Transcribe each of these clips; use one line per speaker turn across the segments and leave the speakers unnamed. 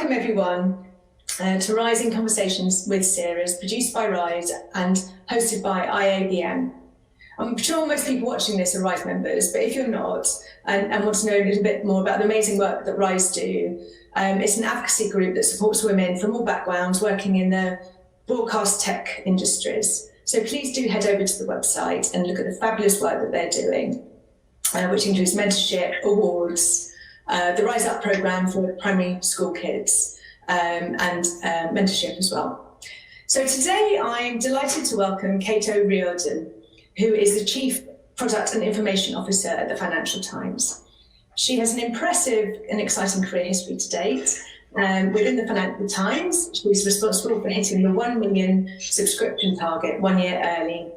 welcome everyone to Rising Conversations with Series, produced by Rise and hosted by IABM. I'm sure most people watching this are Rise members, but if you're not and want to know a little bit more about the amazing work that Rise do, it's an advocacy group that supports women from all backgrounds working in the broadcast tech industries. So please do head over to the website and look at the fabulous work that they're doing, which includes mentorship, awards, the Rise Up programme for primary school kids, and mentorship as well. So today I'm delighted to welcome Cait O'Riordan, who is the Chief Product and Information Officer at the Financial Times. She has an impressive and exciting career history to date. Within the Financial Times, she's responsible for hitting the 1 million subscription target 1 year early.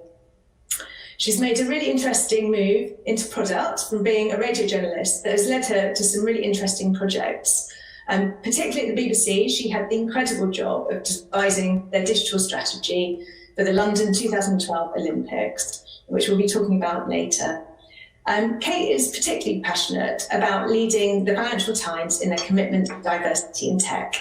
She's made a really interesting move into product from being a radio journalist that has led her to some really interesting projects. Particularly at the BBC, she had the incredible job of devising their digital strategy for the London 2012 Olympics, which we'll be talking about later. Cait is particularly passionate about leading the Financial Times in their commitment to diversity in tech.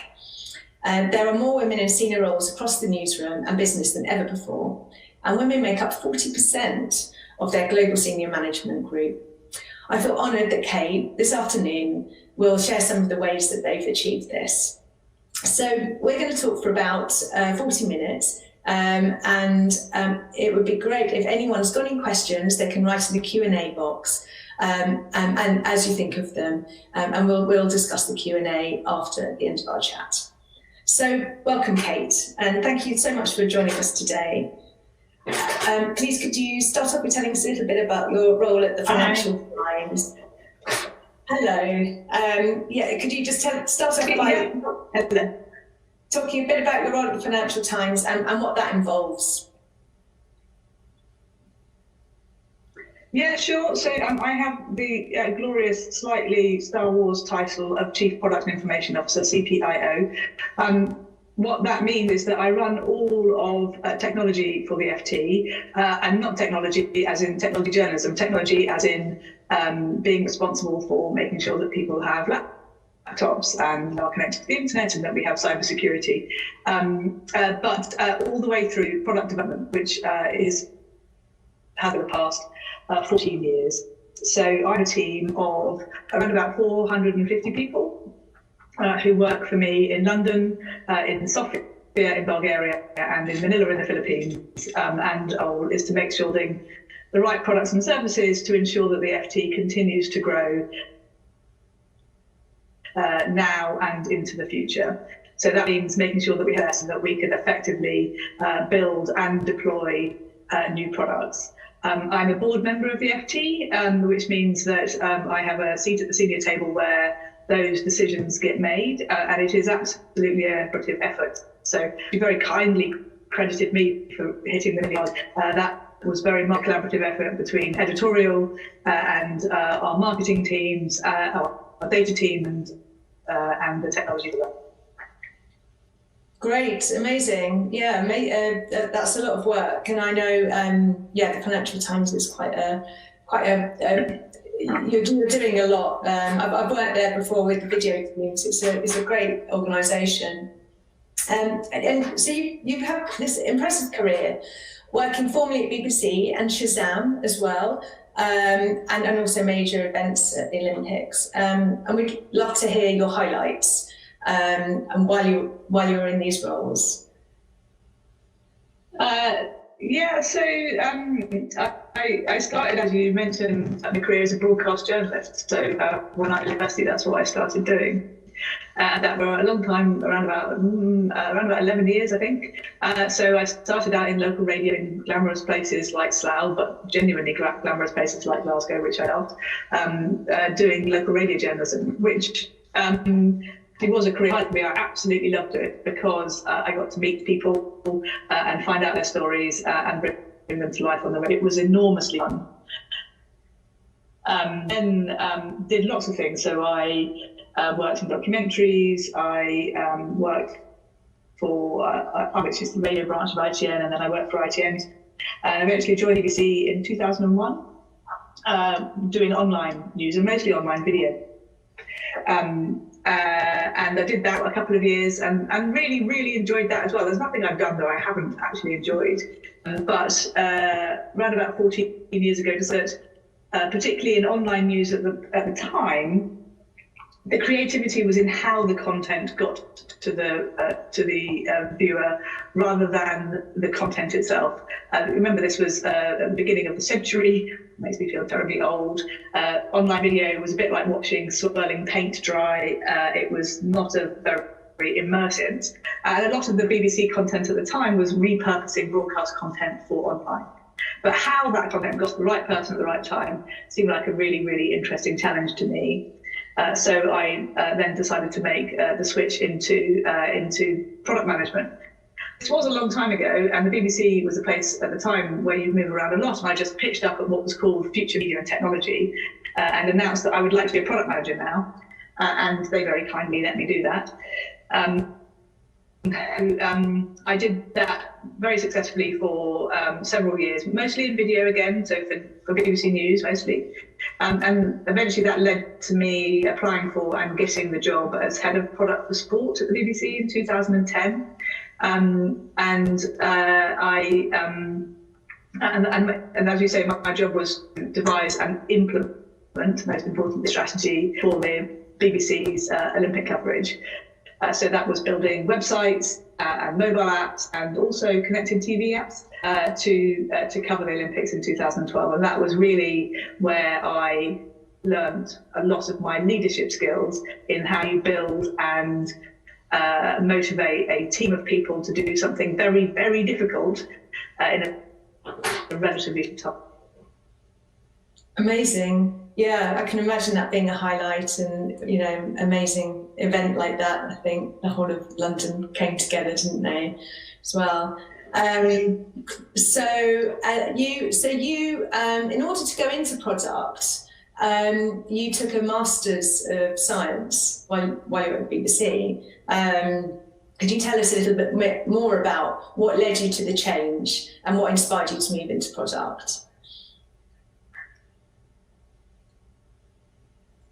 There are more women in senior roles across the newsroom and business than ever before, and women make up 40% of their global senior management group. I feel honoured that Cait, this afternoon, will share some of the ways that they've achieved this. So we're going to talk for about 40 minutes, and it would be great if anyone's got any questions, they can write in the Q&A box, and as you think of them, and we'll discuss the Q&A after the end of our chat. So welcome, Cait, and thank you so much for joining us today. Please, could you start off with telling us a little bit about your role at the Financial Times? Hello. Could you just start off by talking a bit about your role at the Financial Times and what that involves?
Yeah, sure. So I have the glorious, slightly Star Wars title of Chief Product and Information Officer, CPIO. What that means is that I run all of technology for the FT, and not technology as in technology journalism, technology as in being responsible for making sure that people have laptops and are connected to the internet and that we have cybersecurity. But all the way through product development, which has for the past 14 years. So I have a team of around about 450 people. Who work for me in London, in Sofia in Bulgaria, and in Manila in the Philippines. And our goal is to make sure the right products and services to ensure that the FT continues to grow now and into the future. So that means making sure that we have so that we can effectively build and deploy new products. I'm a board member of the FT, which means that I have a seat at the senior table where those decisions get made, and it is absolutely a collaborative effort. So you very kindly credited me for hitting the million. That was very much a collaborative effort between editorial and our marketing teams, our data team, and the technology development.
Great, amazing. Yeah, that's a lot of work, and I know, the Financial Times is quite a you're doing a lot. I've worked there before with the video teams. It's a great organisation, and so you have this impressive career working formerly at BBC and Shazam as well, and also major events at the Olympics. And we'd love to hear your highlights and while you're in these roles.
So I started, as you mentioned, my career as a broadcast journalist. So when I was at university, that's what I started doing. That were a long time, around about 11 years, I think. So I started out in local radio in glamorous places like Slough, but genuinely glamorous places like Glasgow, which I loved, doing local radio journalism, which it was a career for me. I absolutely loved it because I got to meet people and find out their stories and bring them to life on the radio. It was enormously fun. Then did lots of things. So I worked in documentaries. I worked for, which is the radio branch of ITN, and then I worked for ITN. And eventually joined BBC in 2001, doing online news and mostly online video. And And I did that for a couple of years and really, really enjoyed that as well. There's nothing I've done that I haven't actually enjoyed. But around about 14 years ago, particularly in online news at the time, the creativity was in how the content got to the viewer rather than the content itself. Remember, this was at the beginning of the century. Makes me feel terribly old. Online video was a bit like watching swirling paint dry. It was not a very immersive. And a lot of the BBC content at the time was repurposing broadcast content for online. But how that content got to the right person at the right time seemed like a really, really interesting challenge to me. So I then decided to make the switch into product management. This was a long time ago, and the BBC was a place at the time where you'd move around a lot, and I just pitched up at what was called Future Media and Technology and announced that I would like to be a product manager now, and they very kindly let me do that. I did that very successfully for several years, mostly in video again, so for BBC News mostly. And eventually that led to me applying for and getting the job as head of product for sport at the BBC in 2010. And as you say, my job was to devise and implement, most importantly, the strategy for the BBC's Olympic coverage. So that was building websites and mobile apps and also connected TV apps to cover the Olympics in 2012. And that was really where I learned a lot of my leadership skills in how you build and motivate a team of people to do something very, very difficult in a relatively short time.
Amazing. Yeah, I can imagine that being a highlight and, amazing event like that. I think the whole of London came together, didn't they, as well? So you, in order to go into product, you took a Master's of Science while you were at the BBC. Could you tell us a little bit more about what led you to the change and what inspired you to move into product?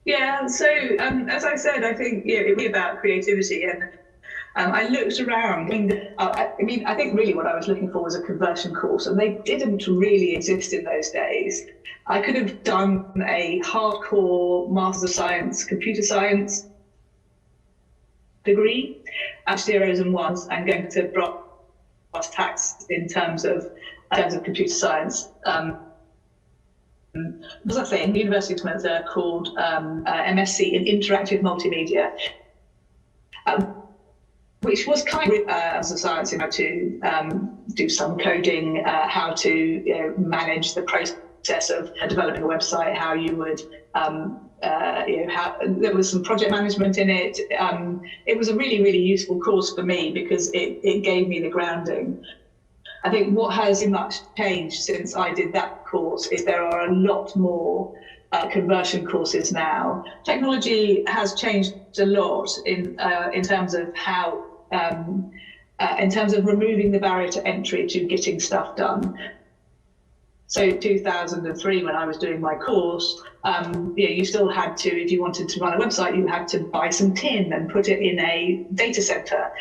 Yeah, so as I said, I think it was about creativity, and I looked around. I think really what I was looking for was a conversion course, and they didn't really exist in those days. I could have done a hardcore Masters of Science, computer science degree, zeros and ones, and going to brass tacks in terms of computer science. There's a thing, the University of Exmouth called MSc in Interactive Multimedia, which was kind of as a science, how to do some coding, how to manage the process of developing a website, how you would, how there was some project management in it. It was a really, really useful course for me because it gave me the grounding. I think what has much changed since I did that course is there are a lot more conversion courses now. Technology has changed a lot in terms of how, in terms of removing the barrier to entry to getting stuff done. So 2003, when I was doing my course, you still had to, if you wanted to run a website, you had to buy some tin and put it in a data center.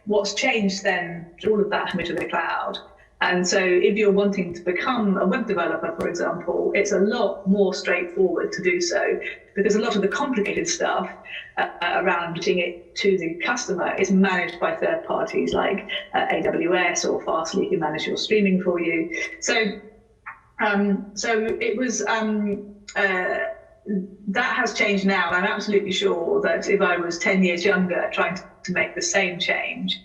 What's changed then, all of that moved to the cloud. And so if you're wanting to become a web developer, for example, it's a lot more straightforward to do so, because a lot of the complicated stuff around getting it to the customer is managed by third parties like AWS or Fastly, who manage your streaming for you. So it was, that has changed now. And I'm absolutely sure that if I was 10 years younger trying to make the same change,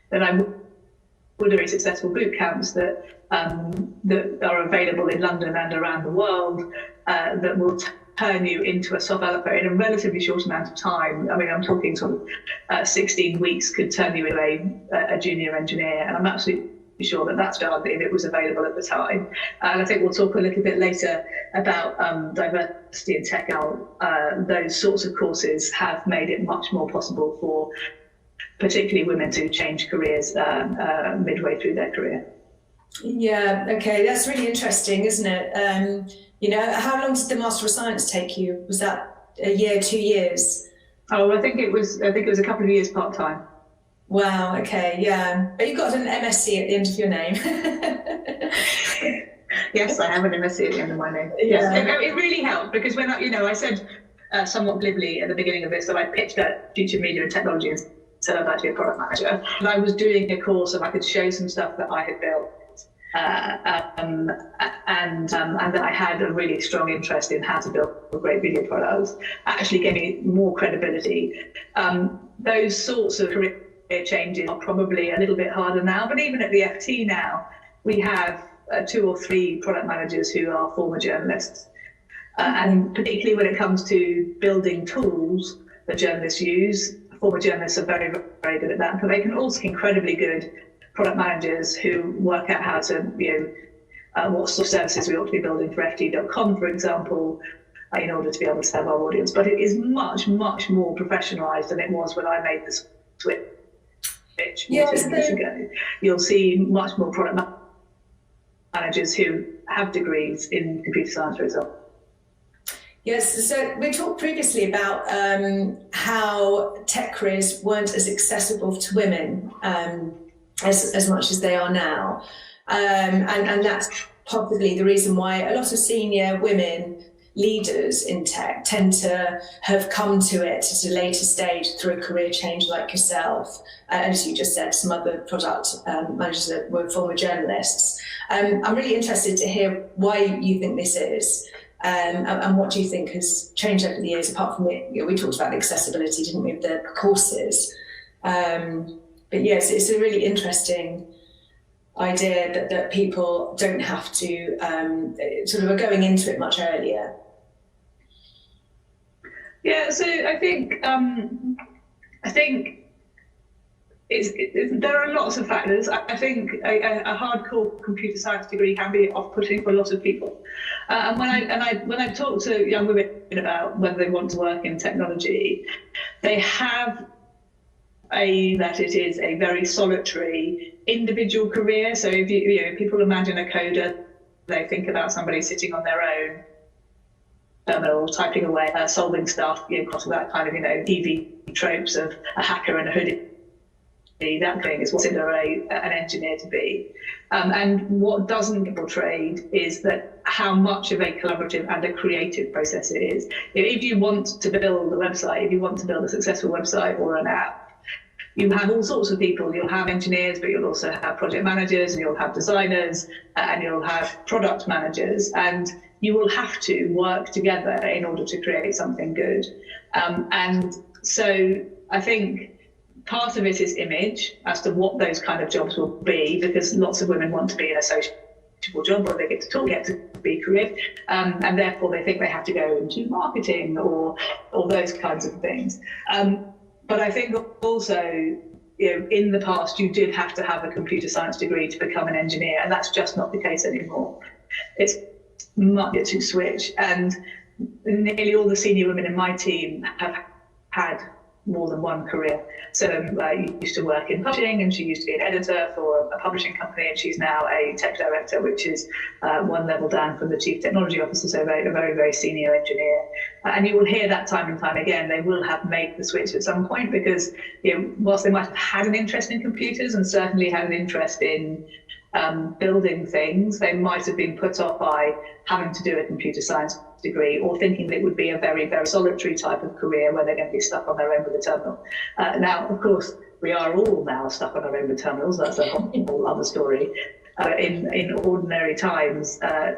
then I would have very successful boot camps that are available in London and around the world that will turn you into a software developer in a relatively short amount of time. I mean, I'm talking sort of 16 weeks could turn you into a junior engineer, and I'm absolutely sure that that's done if it was available at the time. And I think we'll talk a little bit later about diversity in tech, how those sorts of courses have made it much more possible for particularly women to change careers midway through their career.
Yeah, okay, that's really interesting, isn't it? How long did the Master of Science take you? Was that a year, 2 years?
Oh, I think it was a couple of years part-time.
Wow, okay, yeah. But you've got an MSc at the end of your name.
Yes, I have an MSc at the end of my name. Yes, it really helped because when I said somewhat glibly at the beginning of this that I pitched at Future Media and Technology and said I'd like to be a product manager. And I was doing a course and I could show some stuff that I had built. And that I had a really strong interest in how to build great video products, actually gave me more credibility. Those sorts of career changes are probably a little bit harder now, but even at the FT now, we have 2 or 3 product managers who are former journalists. And particularly when it comes to building tools that journalists use, former journalists are very, very good at that, but they can also be incredibly good product managers who work out how to, what sort of services we ought to be building for ft.com, for example, in order to be able to serve our audience. But it is much, much more professionalised than it was when I made the switch years ago. You'll see much more product managers who have degrees in computer science, for example.
Yes, so we talked previously about how tech careers weren't as accessible to women as much as they are now. And that's possibly the reason why a lot of senior women leaders in tech tend to have come to it at a later stage through a career change like yourself. And as you just said, some other product managers that were former journalists. I'm really interested to hear why you think this is. And what do you think has changed over the years, apart from it? We talked about the accessibility, didn't we, of the courses? But yes, it's a really interesting idea that people don't have to sort of are going into it much earlier.
Yeah, so I think there are lots of factors. I think a hardcore computer science degree can be off-putting for a lot of people. And when I talk to young women about whether they want to work in technology, they have that it is a very solitary individual career. So if people imagine a coder, they think about somebody sitting on their own terminal, typing away, solving stuff, across that kind of TV tropes of a hacker and a hoodie. That thing is what's in an engineer to be. And what doesn't get portrayed is that how much of a collaborative and a creative process it is. If you want to build a website, if you want to build a successful website or an app, you have all sorts of people. You'll have engineers, but you'll also have project managers, and you'll have designers, and you'll have product managers, and you will have to work together in order to create something good. And so I think part of it is image as to what those kind of jobs will be, because lots of women want to be in a sociable job where they get to talk, get to be creative, and therefore they think they have to go into marketing or those kinds of things. But I think also, in the past, you did have to have a computer science degree to become an engineer, and that's just not the case anymore. It's much to switch, and nearly all the senior women in my team have had more than one career. So you used to work in publishing, and she used to be an editor for a publishing company, and she's now a tech director, which is one level down from the chief technology officer, so a very, very senior engineer. And you will hear that time and time again. They will have made the switch at some point because, whilst they might have had an interest in computers and certainly had an interest in building things, they might have been put off by having to do a computer science degree or thinking that it would be a very, very solitary type of career where they're going to be stuck on their own with a terminal. Now, of course, we are all now stuck on our own with terminals. That's a whole other story. In ordinary times,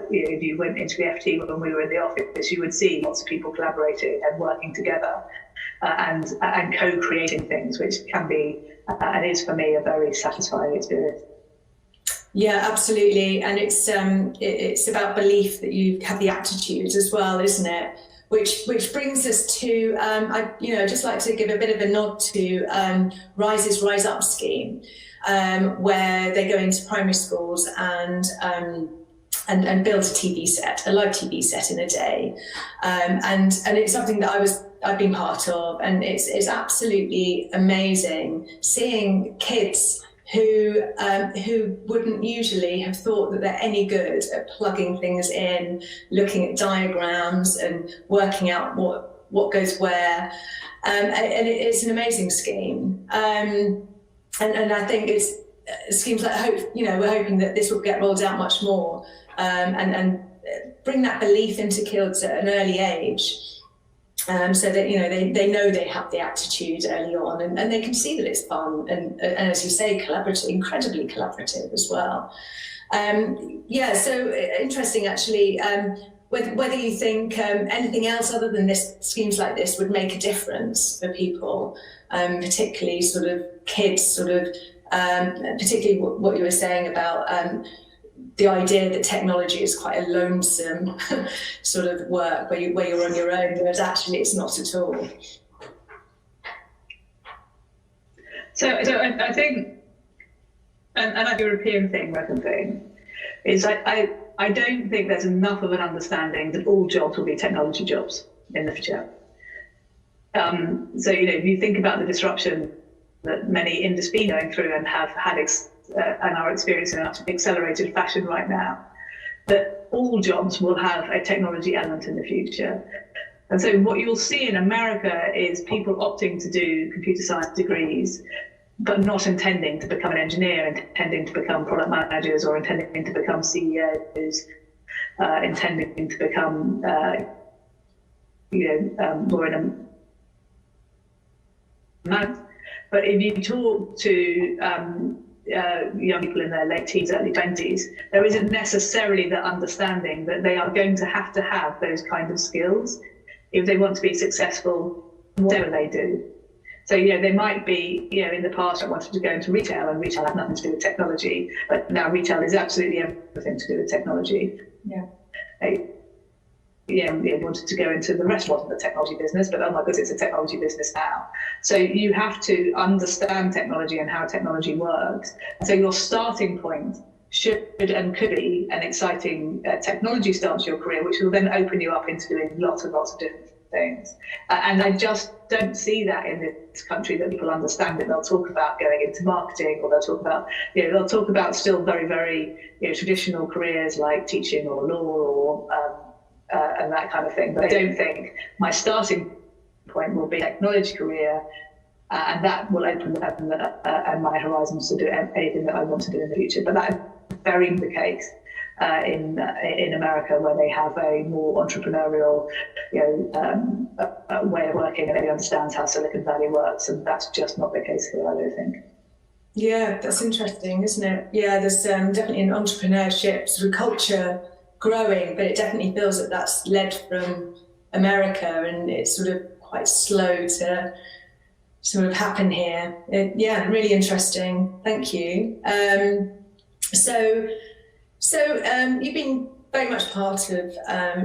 if you went into the FT when we were in the office, you would see lots of people collaborating and working together and co-creating things, which can be, and is for me, a very satisfying experience.
Yeah, absolutely. And it's about belief that you have the aptitude as well, isn't it? Which brings us to, I'd just like to give a bit of a nod to Rise's Rise Up scheme, where they go into primary schools and build a live TV set in a day. And it's something that I've been part of, and it's absolutely amazing seeing kids who wouldn't usually have thought that they're any good at plugging things in, looking at diagrams and working out what what goes where, and it's an amazing scheme. And I think it's schemes like hope. You know, we're hoping that this will get rolled out much more, and bring that belief into kids at an early age. So that, you know, they know they have the aptitude early on, and they can see that it's fun and as you say, collaborative, incredibly collaborative as well. Yeah, so interesting actually. Whether you think anything else other than this, schemes like this, would make a difference for people, particularly sort of kids, sort of particularly what you were saying about the idea that technology is quite a lonesome sort of work where you're on your own, whereas actually it's not at all.
So I think, and a European thing, American thing, is I don't think there's enough of an understanding that all jobs will be technology jobs in the future. So, you know, if you think about the disruption that many industries are going through and have had and are experiencing in an accelerated fashion right now, that all jobs will have a technology element in the future. And so what you'll see in America is people opting to do computer science degrees, but not intending to become an engineer, intending to become product managers, or intending to become CEOs, intending to become, more in a man. But if you talk to young people in their late teens, early 20s, there isn't necessarily the understanding that they are going to have those kind of skills if they want to be successful, whatever they do. So, you know, they might be, you know, in the past I wanted to go into retail, and retail had nothing to do with technology, but now retail is absolutely everything to do with technology.
Yeah.
They wanted to go into the rest wasn't a technology business, but oh my goodness, it's a technology business now. So you have to understand technology and how technology works. So your starting point should and could be an exciting technology start to your career, which will then open you up into doing lots and lots of different things. And I just don't see that in this country, that people understand it. They'll talk about going into marketing, or they'll talk about still very, very, traditional careers like teaching or law or and that kind of thing. But I don't think my starting point will be a technology career, and that will open up and my horizons to do anything that I want to do in the future. But that is very the case in America, where they have a more entrepreneurial, way of working, and everybody understands how Silicon Valley works, and that's just not the case here, I don't think.
Yeah, that's interesting, isn't it? Yeah, there's definitely an entrepreneurship sort of culture growing, but it definitely feels that that's led from America, and it's sort of quite slow to sort of happen here. Yeah, really interesting. Thank you. So you've been very much part of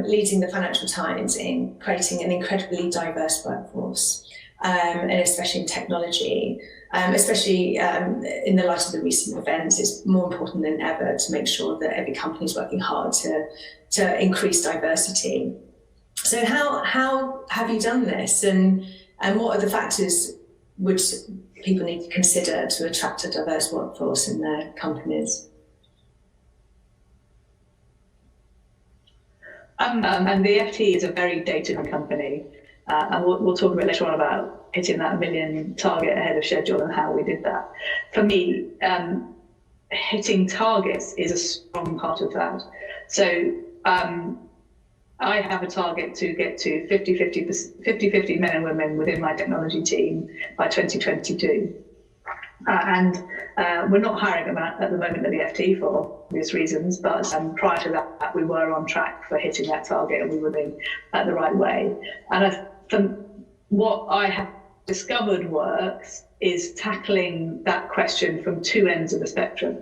leading the Financial Times in creating an incredibly diverse workforce, and especially in technology. Especially in the light of the recent events, it's more important than ever to make sure that every company is working hard to increase diversity. So how have you done this, and what are the factors which people need to consider to attract a diverse workforce in their companies?
And the FT is a very data-driven company, and we'll talk a bit later on about hitting that 1 million target ahead of schedule and how we did that. For me, hitting targets is a strong part of that. So I have a target to get to 50-50 men and women within my technology team by 2022. And we're not hiring them at the moment at the FT for obvious reasons, but prior to that, we were on track for hitting that target, and we were moving the right way. And what I have discovered works is tackling that question from two ends of the spectrum.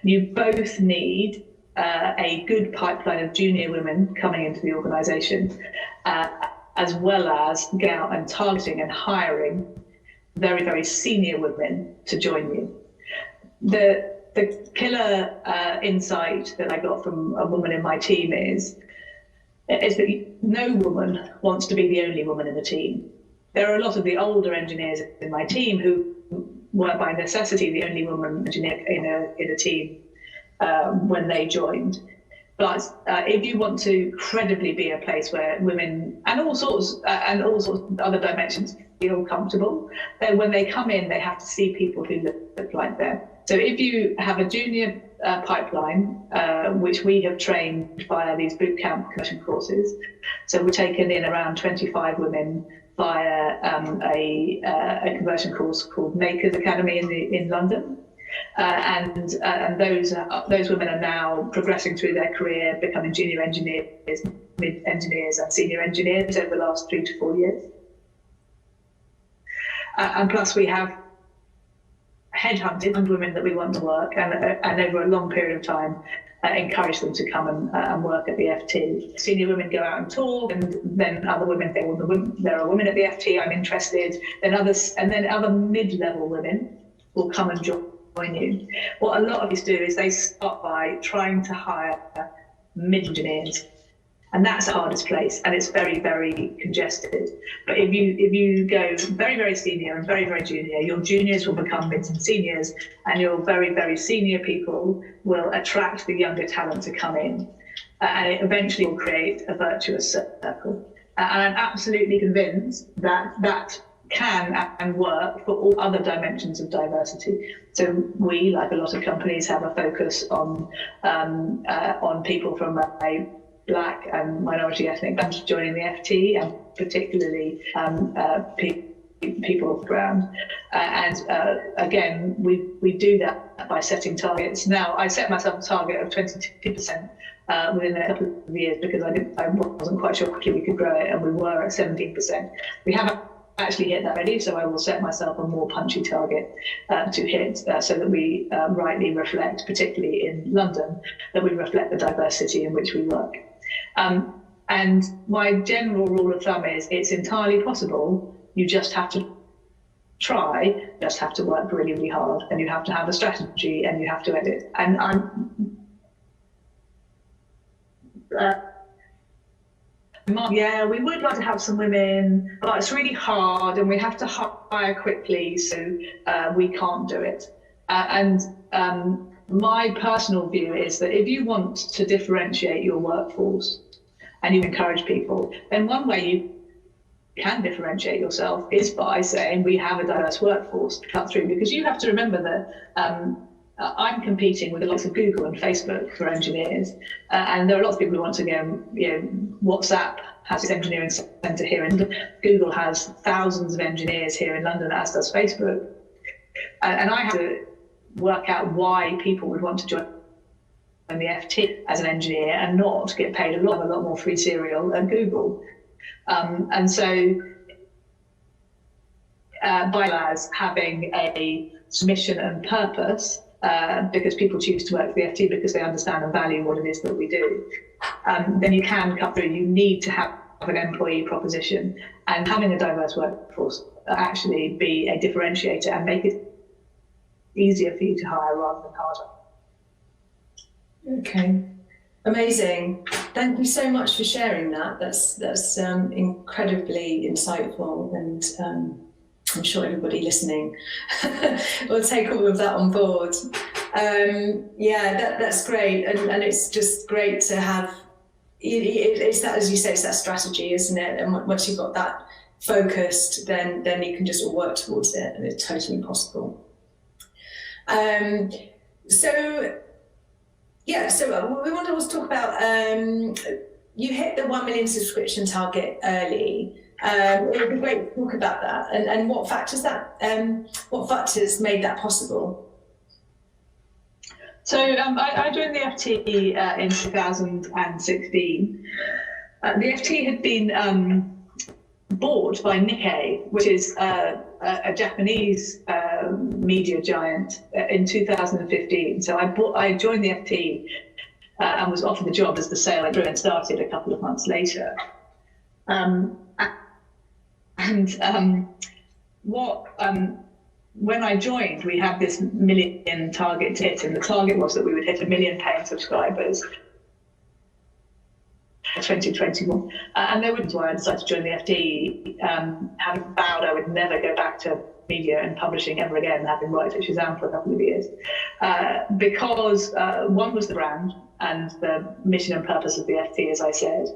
You both need a good pipeline of junior women coming into the organisation, as well as going out and targeting and hiring very, very senior women to join you. The killer insight that I got from a woman in my team is that no woman wants to be the only woman in the team. There are a lot of the older engineers in my team who were by necessity the only woman engineer in a team when they joined. But if you want to credibly be a place where women and all sorts of other dimensions feel comfortable, then when they come in, they have to see people who look like them. So if you have a junior pipeline, which we have trained via these bootcamp conversion courses, so we've taken in around 25 women via a conversion course called Makers Academy in London. And those women are now progressing through their career, becoming junior engineers, mid engineers, and senior engineers over the last 3 to 4 years. And plus, we have headhunted women that we want to work, and over a long period of time, encourage them to come and work at the FT. Senior women go out and talk, and then other women think, well, there are women at the FT, I'm interested. Then other mid-level women will come and join you. What a lot of these do is they start by trying to hire mid-engineers, and that's the hardest place, and it's very, very congested. But if you go very, very senior and very, very junior, your juniors will become mids and seniors, and your very, very senior people will attract the younger talent to come in, and it eventually will create a virtuous circle. And I'm absolutely convinced that that can and work for all other dimensions of diversity. So we, like a lot of companies, have a focus on people from a Black and minority ethnic backgrounds joining the FT, and particularly people of ground. Again, we do that by setting targets. Now, I set myself a target of 22% within a couple of years, because I wasn't quite sure how quickly we could grow it, and we were at 17%. We haven't actually hit that already, so I will set myself a more punchy target to hit, so that we rightly reflect, particularly in London, that we reflect the diversity in which we work. And my general rule of thumb is it's entirely possible. You just have to try, just have to work really, really hard, and you have to have a strategy, and you have to edit. And yeah, we would like to have some women, but it's really hard, and we have to hire quickly, so we can't do it. My personal view is that if you want to differentiate your workforce and you encourage people, then one way you can differentiate yourself is by saying we have a diverse workforce cut through, because you have to remember that I'm competing with the likes of Google and Facebook for engineers, and there are lots of people who want to go, WhatsApp has its engineering centre here in London. Google has thousands of engineers here in London, as does Facebook. And I have to work out why people would want to join the FT as an engineer and not get paid a lot more free cereal at Google. And so by having a mission and purpose, because people choose to work for the FT because they understand and value what it is that we do, then you can cut through. You need to have an employee proposition, and having a diverse workforce actually be a differentiator and make it easier for you to hire rather than harder.
Okay, amazing. Thank you so much for sharing that. That's incredibly insightful, and I'm sure everybody listening will take all of that on board. Yeah, that's great, and it's just great to have. It's that, as you say, it's that strategy, isn't it? And once you've got that focused, then you can just all work towards it, and it's totally possible. So we want to also talk about, you hit the 1 million subscription target early. It would be great to talk about that, and what factors made that possible.
So I joined the FT in 2016. The FT had been bought by Nikkei, which is a Japanese media giant, in 2015. So I joined the FT and was offered the job as the sale editor, and started a couple of months later. When I joined, we had this 1 million target to hit, and the target was that we would hit 1 million paying subscribers in 2021. And there was why I decided to join the FT, having vowed I would never go back to media and publishing ever again, having worked at Shazam for a couple of years. Because one was the brand, and the mission and purpose of the FT, as I said.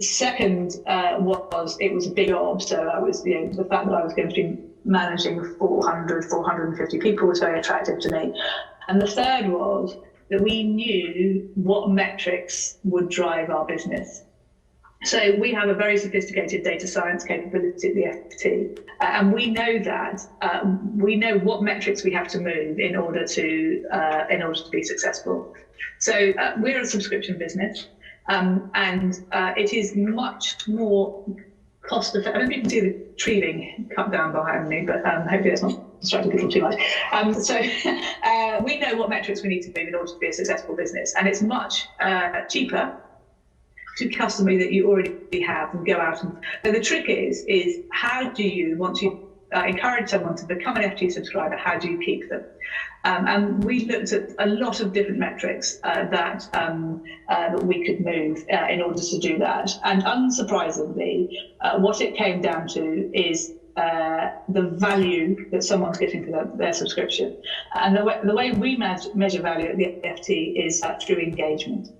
Second was it was a big org, so I was, the fact that I was going to be managing 450 people was very attractive to me. And the third was that we knew what metrics would drive our business. So we have a very sophisticated data science capability at the FT, and we know that we know what metrics we have to move in order to be successful. So we're a subscription business, and it is much more cost effective. I don't know if you can see the tree being cut down behind me, but hopefully that's not distracting people too much. So we know what metrics we need to move in order to be a successful business, and it's much cheaper to customer that you already have and go out and. So the trick is how do you, once you encourage someone to become an FT subscriber, how do you keep them? And we looked at a lot of different metrics that we could move in order to do that. And unsurprisingly, what it came down to is the value that someone's getting for their subscription. And the way we measure value at the FT is through engagement.